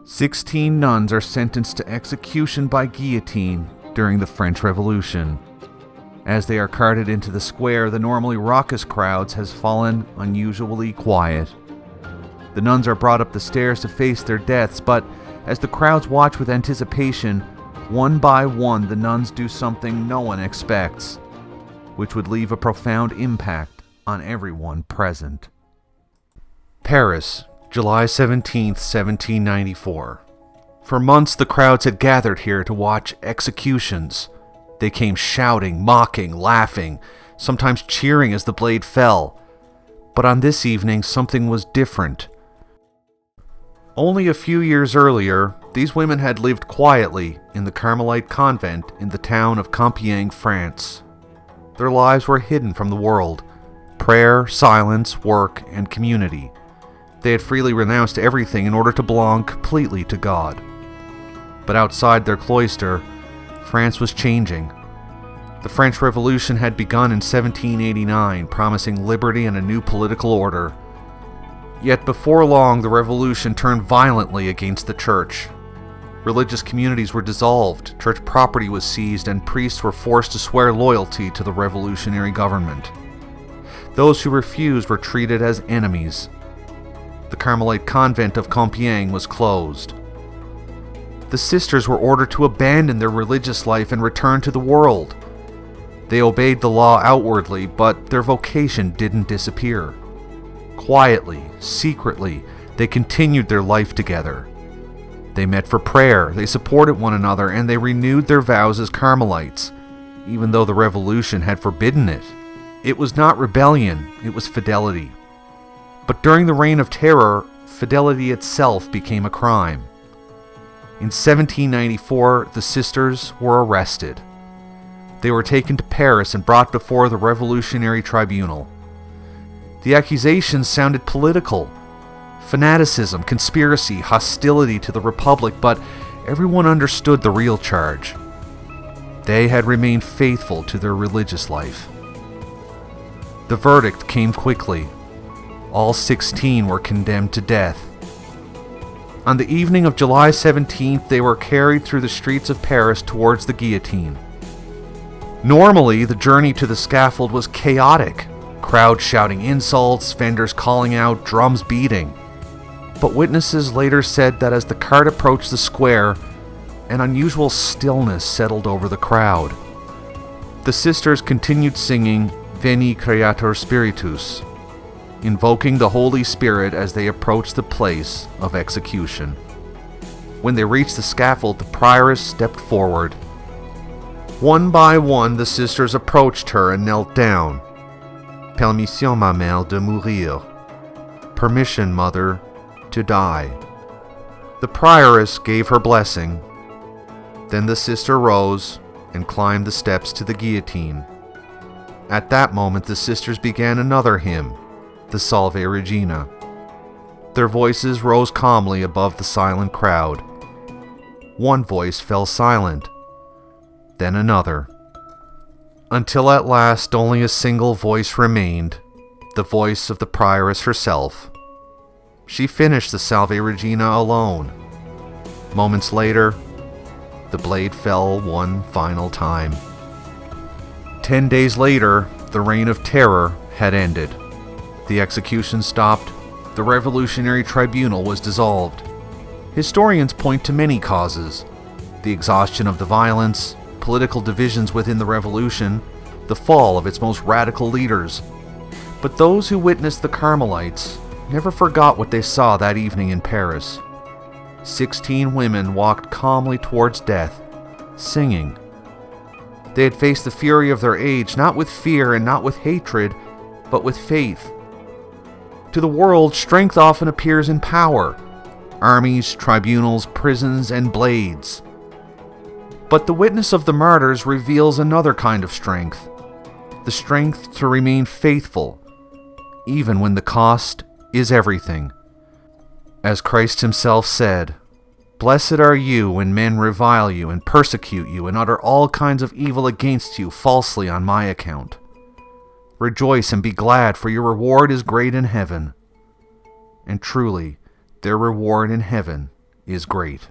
16 nuns are sentenced to execution by guillotine during the French Revolution. As they are carted into the square, the normally raucous crowds has fallen unusually quiet. The nuns are brought up the stairs to face their deaths, but as the crowds watch with anticipation, one by one the nuns do something no one expects, which would leave a profound impact on everyone present. Paris, July 17, 1794. For months the crowds had gathered here to watch executions. They came shouting, mocking, laughing, sometimes cheering as the blade fell. But on this evening something was different. Only a few years earlier, these women had lived quietly in the Carmelite convent in the town of Compiègne, France. Their lives were hidden from the world: prayer, silence, work, and community. They had freely renounced everything in order to belong completely to God. But outside their cloister, France was changing. The French Revolution had begun in 1789, promising liberty and a new political order. Yet before long, the revolution turned violently against the church. Religious communities were dissolved, church property was seized, and priests were forced to swear loyalty to the revolutionary government. Those who refused were treated as enemies. The Carmelite convent of Compiègne was closed. The sisters were ordered to abandon their religious life and return to the world. They obeyed the law outwardly, but their vocation didn't disappear. Quietly, secretly, they continued their life together. They met for prayer, they supported one another, and they renewed their vows as Carmelites, even though the revolution had forbidden it. It was not rebellion, it was fidelity. But during the Reign of Terror, fidelity itself became a crime. In 1794, the sisters were arrested. They were taken to Paris and brought before the Revolutionary Tribunal. The accusations sounded political: fanaticism, conspiracy, hostility to the Republic, but everyone understood the real charge. They had remained faithful to their religious life. The verdict came quickly. All 16 were condemned to death. On the evening of July 17th, they were carried through the streets of Paris towards the guillotine. Normally, the journey to the scaffold was chaotic. Crowds shouting insults, vendors calling out, drums beating. But witnesses later said that as the cart approached the square, an unusual stillness settled over the crowd. The sisters continued singing Veni Creator Spiritus, invoking the Holy Spirit as they approached the place of execution. When they reached the scaffold, the prioress stepped forward. One by one, the sisters approached her and knelt down. Permission, ma mère, de mourir. Permission, mother, to die. The prioress gave her blessing. Then the sister rose and climbed the steps to the guillotine. At that moment, the sisters began another hymn, the Salve Regina. Their voices rose calmly above the silent crowd. One voice fell silent, then another, until at last only a single voice remained, the voice of the prioress herself. She finished the Salve Regina alone. Moments later, the blade fell one final time. 10 days later, the Reign of Terror had ended. The execution stopped. The Revolutionary Tribunal was dissolved. Historians point to many causes: the exhaustion of the violence, political divisions within the revolution, the fall of its most radical leaders. But those who witnessed the Carmelites never forgot what they saw that evening in Paris. 16 women walked calmly towards death, singing. They had faced the fury of their age, not with fear and not with hatred, but with faith. To the world, strength often appears in power: armies, tribunals, prisons, and blades. But the witness of the martyrs reveals another kind of strength: the strength to remain faithful, even when the cost is everything. As Christ himself said, "Blessed are you when men revile you and persecute you and utter all kinds of evil against you falsely on my account. Rejoice and be glad, for your reward is great in heaven." And truly, their reward in heaven is great.